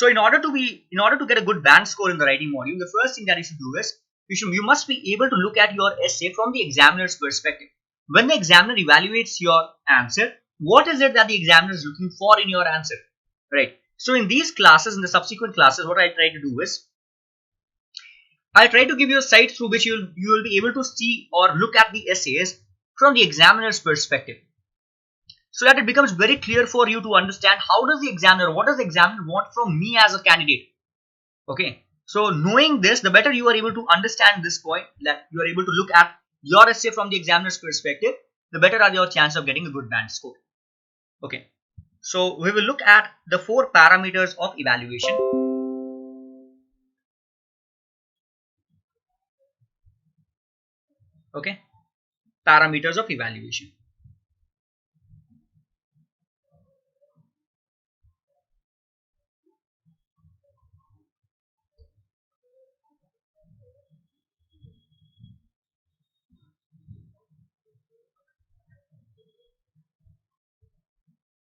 So in order to get a good band score in the writing module, the first thing that you should do is you must be able to look at your essay from the examiner's perspective. When the examiner evaluates your answer, what is it that the examiner is looking for in your answer, right? So in these classes, in the subsequent classes, what I try to do is I try to give you a site through which you will be able to see or look at the essays from the examiner's perspective, so that it becomes very clear for you to understand what does the examiner want from me as a candidate. Okay, so knowing this, the better you are able to understand this point, that you are able to look at your essay from the examiner's perspective, the better are your chances of getting a good band score. Okay, so we will look at the 4 parameters of evaluation. Okay, parameters of evaluation.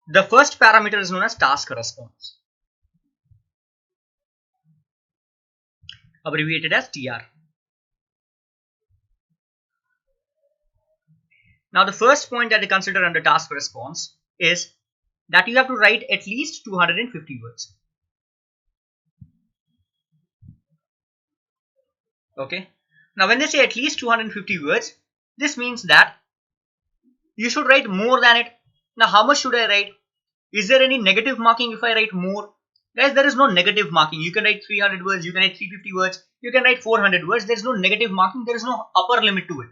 The first parameter is known as task response, abbreviated as TR. Now the first point that they consider under task response is that you have to write at least 250 words. Okay, now when they say at least 250 words, this means that you should write more than it. Now how much should I write? Is there any negative marking if I write more? Guys, there is no negative marking. You can write 300 words, you can write 350 words, you can write 400 words. There is no negative marking, there is no upper limit to it.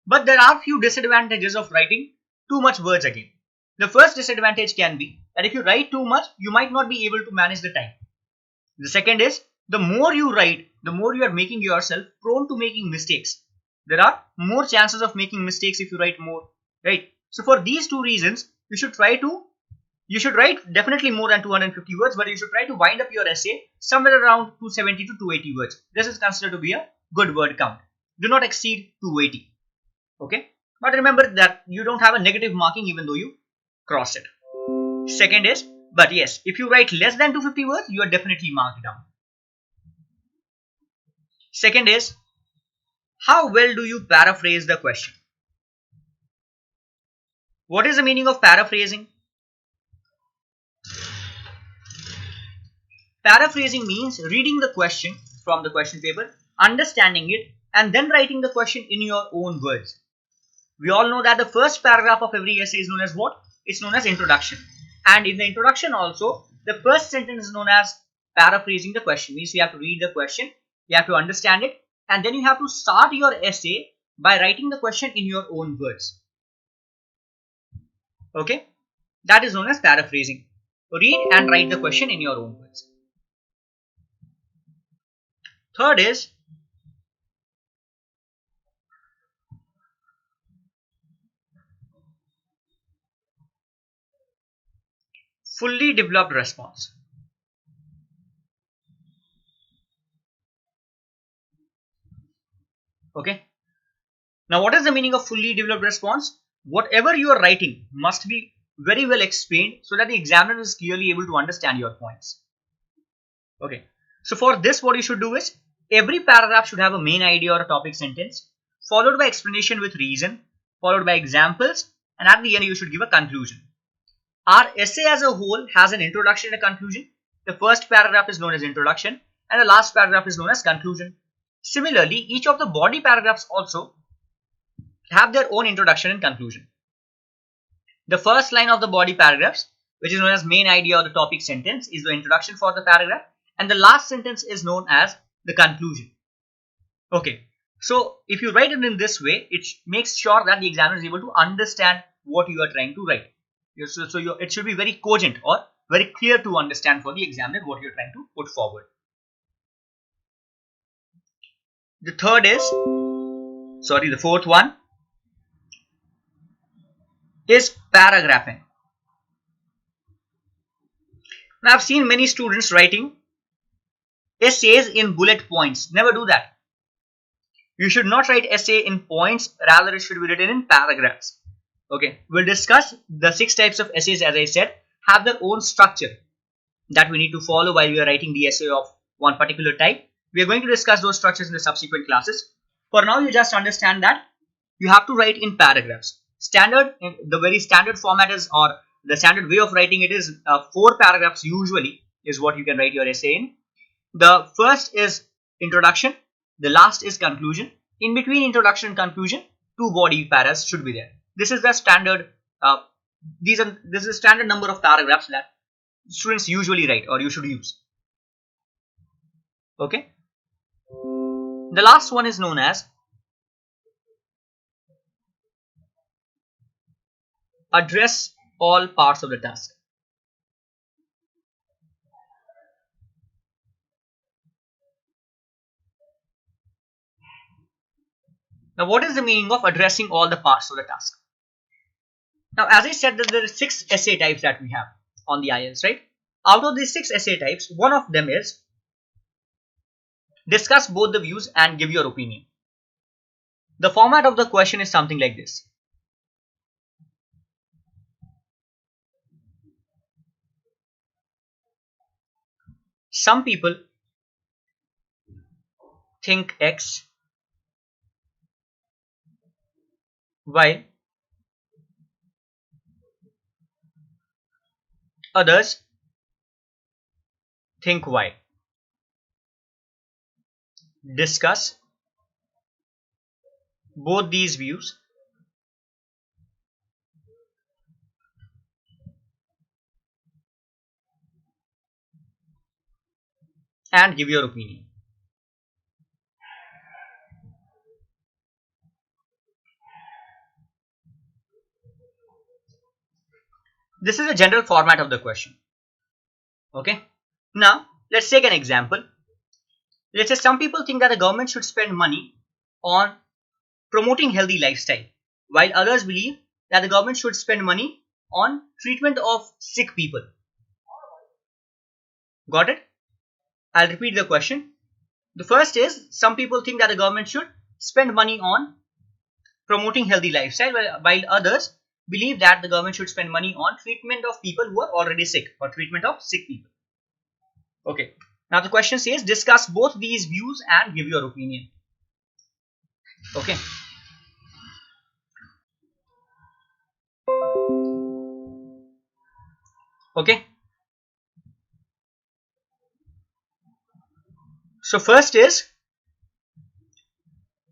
But there are few disadvantages of writing too much words again. The first disadvantage can be that if you write too much, you might not be able to manage the time. The second is, the more you write, the more you are making yourself prone to making mistakes. There are more chances of making mistakes if you write more, right? So for these two reasons, you should write definitely more than 250 words, but you should try to wind up your essay somewhere around 270 to 280 words. This is considered to be a good word count. Do not exceed 280. Okay, but remember that you don't have a negative marking even though you cross it. Second is, but yes, if you write less than 250 words, you are definitely marked down. Second is, how well do you paraphrase the question? What is the meaning of paraphrasing? Paraphrasing means reading the question from the question paper, understanding it, and then writing the question in your own words. We all know that the first paragraph of every essay is known as what? It's known as introduction. And in the introduction also, the first sentence is known as paraphrasing the question. Means you have to read the question, you have to understand it, and then you have to start your essay by writing the question in your own words. Okay, that is known as paraphrasing. Read and write the question in your own words. Third is, fully developed response. Okay, now what is the meaning of fully developed response? Whatever you are writing must be very well explained so that the examiner is clearly able to understand your points. Okay, so for this, what you should do is, every paragraph should have a main idea or a topic sentence, followed by explanation with reason, followed by examples, and at the end you should give a conclusion. Our essay as a whole has an introduction and a conclusion. The first paragraph is known as introduction and the last paragraph is known as conclusion. Similarly, each of the body paragraphs also have their own introduction and conclusion. The first line of the body paragraphs, which is known as main idea or the topic sentence, is the introduction for the paragraph, and the last sentence is known as the conclusion. Okay, so if you write it in this way, it makes sure that the examiner is able to understand what you are trying to write. It should be very cogent or very clear to understand for the examiner what you are trying to put forward. The fourth one is paragraphing. Now I've seen many students writing essays in bullet points. Never do that. You should not write essay in points, rather it should be written in paragraphs. Okay, we'll discuss the 6 types of essays, as I said, have their own structure. that we need to follow while we are writing the essay of one particular type. We are going to discuss those structures in the subsequent classes. For now, you just understand that you have to write in paragraphs. The very standard format is, or the standard way of writing it is 4 paragraphs usually is what you can write your essay in. The first is introduction, the last is conclusion. In between introduction and conclusion, 2 body paras should be there. This is the standard. This is the standard number of paragraphs that students usually write or you should use. Okay. The last one is known as address all parts of the task. Now, what is the meaning of addressing all the parts of the task? Now, as I said, that there are 6 essay types that we have on the IELTS, right? Out of these 6 essay types, one of them is discuss both the views and give your opinion. The format of the question is something like this. Some people think X, while others think Y. Discuss both these views and give your opinion. This is a general format of the question. Okay. Now, let's take an example. Let's say some people think that the government should spend money on promoting healthy lifestyle, while others believe that the government should spend money on treatment of sick people. Got it? I'll repeat the question. The first is, some people think that the government should spend money on promoting healthy lifestyle, while others believe that the government should spend money on treatment of people who are already sick or treatment of sick people. Okay. Now the question says, discuss both these views and give your opinion. Okay. Okay. So first is,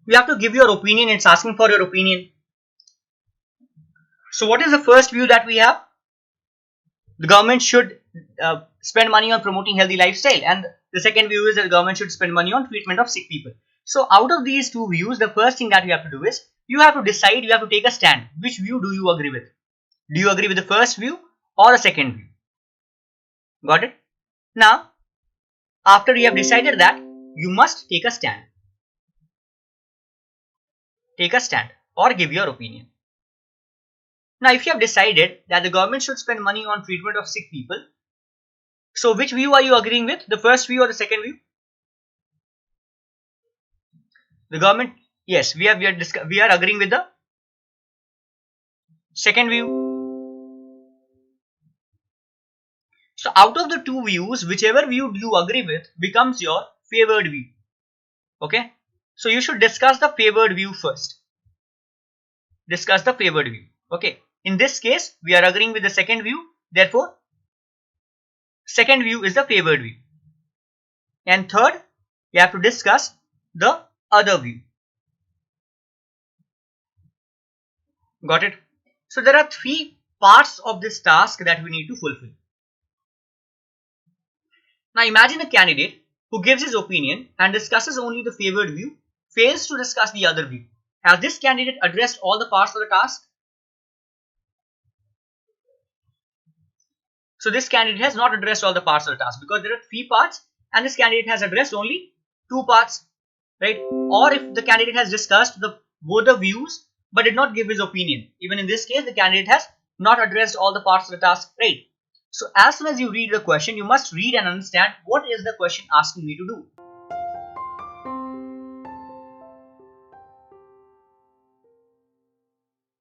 you have to give your opinion. It's asking for your opinion. So what is the first view that we have? The government should spend money on promoting healthy lifestyle, and the second view is that the government should spend money on treatment of sick people. So out of these 2 views, the first thing that you have to do is, you have to decide, you have to take a stand. Which view do you agree with? Do you agree with the first view or the second view? Got it? Now, after you have decided that, you must take a stand. Take a stand or give your opinion. Now, if you have decided that the government should spend money on treatment of sick people, so which view are you agreeing with? The first view or the second view? The government, yes, we are agreeing with the second view. So out of the 2 views, whichever view you agree with becomes your favored view. Okay. So you should discuss the favored view first. Discuss the favored view. Okay. In this case, we are agreeing with the second view. Therefore, second view is the favored view. And third, you have to discuss the other view. Got it? So there are 3 parts of this task that we need to fulfill. Now imagine a candidate who gives his opinion and discusses only the favored view, fails to discuss the other view. Has this candidate addressed all the parts of the task? So this candidate has not addressed all the parts of the task, because there are 3 parts and this candidate has addressed only 2 parts, right? Or if the candidate has discussed both the views but did not give his opinion, even in this case the candidate has not addressed all the parts of the task, right? So as soon as you read the question, you must read and understand what is the question asking me to do.